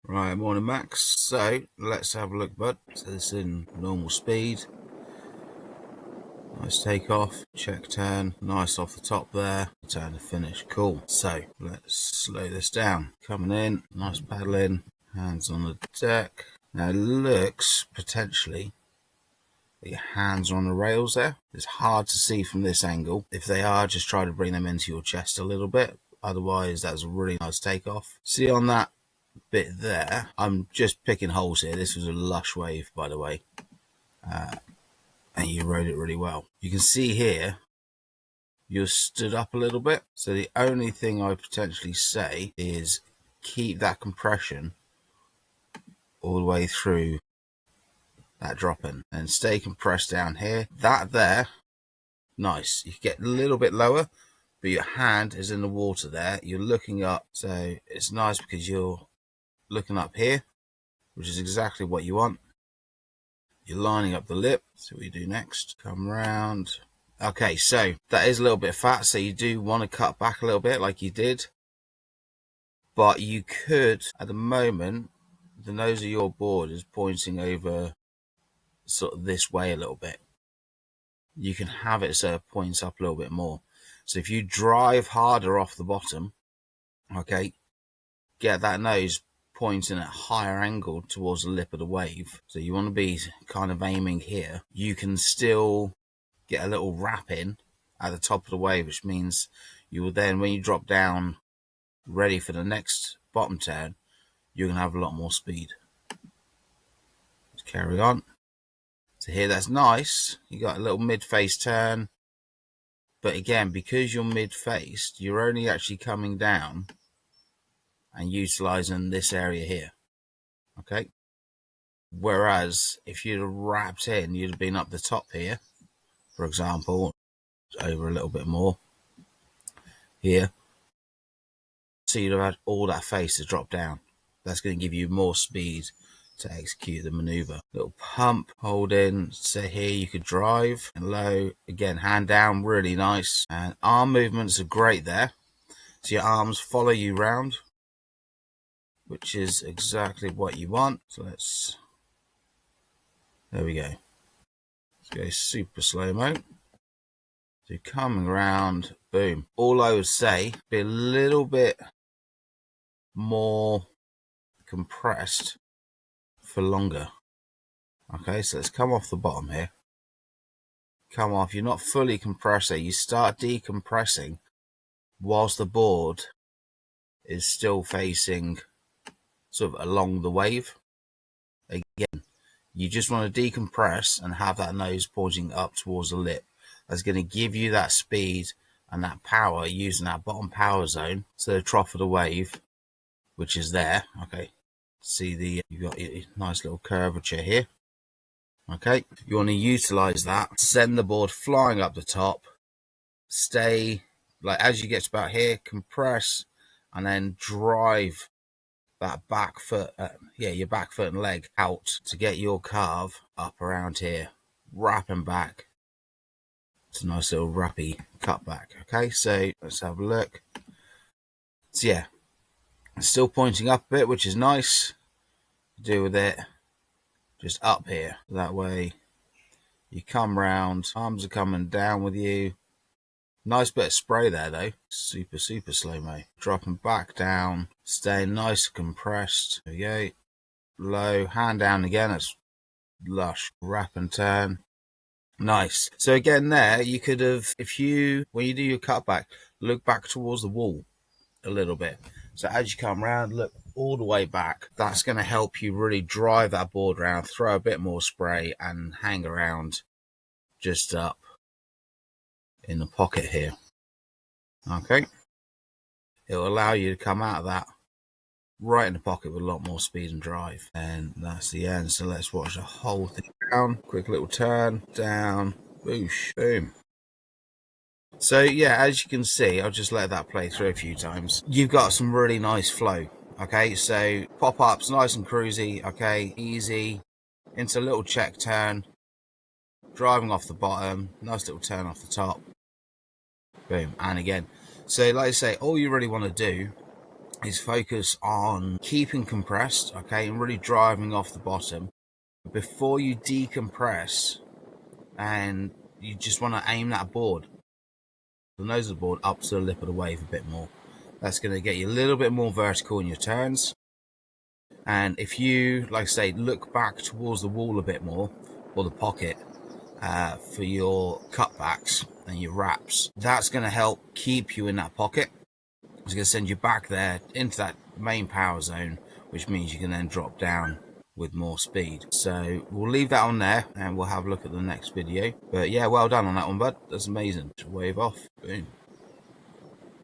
Right, morning Max. So let's have a look, bud. So this is in normal speed. Nice takeoff, check turn, nice off the top there, turn to finish, cool. So let's slow this down. Coming in, nice paddling, hands on the deck. Now it looks potentially that your hands are on the rails there. It's hard to see from this angle. If they are, just try to bring them into your chest a little bit. Otherwise, that's a really nice takeoff. See on that bit there, I'm just picking holes here. This was a lush wave, by the way, and you rode it really well. You can see here you're stood up a little bit, so the only thing I potentially say is keep that compression all the way through that drop in and stay compressed down here. That there, nice. You get a little bit lower, but your hand is in the water there. You're looking up, so it's nice because you're looking up here, which is exactly what you want. You're lining up the lip. So what you do next, come round. Okay, so that is a little bit fat, so you do want to cut back a little bit like you did. But you could, at the moment, the nose of your board is pointing over sort of this way a little bit. You can have it so it points up a little bit more. So if you drive harder off the bottom, okay, get that nose pointing at a higher angle towards the lip of the wave. So you want to be kind of aiming here. You can still get a little wrap in at the top of the wave, which means you will then, when you drop down ready for the next bottom turn, you're going to have a lot more speed. Let's carry on. So here, that's nice. You got a little mid-face turn. But again, because you're mid-faced, you're only actually coming down and utilizing this area here. Okay. Whereas if you'd have wrapped in, you'd have been up the top here, for example, over a little bit more here. So you'd have had all that face to drop down. That's going to give you more speed to execute the maneuver. Little pump, hold in. So here you could drive and low. Again, hand down, really nice. And arm movements are great there. So your arms follow you round, which is exactly what you want. So there we go. Let's go super slow-mo. So coming around, boom. All I would say, be a little bit more compressed for longer. Okay, so let's come off the bottom here. Come off. You're not fully compressing. You start decompressing whilst the board is still facing sort of along the wave. Again, you just want to decompress and have that nose pointing up towards the lip. That's going to give you that speed and that power using that bottom power zone. So the trough of the wave, which is there. Okay, see you've got your nice little curvature here. Okay, you want to utilize that, send the board flying up the top, stay like as you get to about here, compress, and then drive that back foot, your back foot and leg out to get your carve up around here, wrapping back. It's a nice little wrappy cutback. Okay, so let's have a look. So yeah, it's still pointing up a bit, which is nice. Do with it just up here. That way you come round, arms are coming down with you. Nice bit of spray there though. Super slow-mo. Dropping back down, staying nice and compressed. There we go. Low, hand down again. It's lush. Wrap and turn. Nice. So again there, you could have, when you do your cutback, look back towards the wall a little bit. So as you come around, look all the way back. That's going to help you really drive that board around, throw a bit more spray and hang around just up in the pocket here. Okay. It will allow you to come out of that right in the pocket with a lot more speed and drive. And that's the end. So let's watch the whole thing down. Quick little turn, down, boosh, boom. So yeah, as you can see, I'll just let that play through a few times. You've got some really nice flow. Okay, so pop-ups, nice and cruisy. Okay, easy. Into a little check turn. Driving off the bottom. Nice little turn off the top. Boom. And again. So like I say, all you really want to do is focus on keeping compressed, okay, and really driving off the bottom before you decompress, and you just want to aim that board, the nose of the board, up to the lip of the wave a bit more. That's going to get you a little bit more vertical in your turns. And if you, like I say, look back towards the wall a bit more, or the pocket, for your cutbacks and your wraps, that's going to help keep you in that pocket. It's going to send you back there into that main power zone, which means you can then drop down with more speed. So we'll leave that on there and we'll have a look at the next video. But yeah, well done on that one, bud. That's amazing. Wave off. Boom.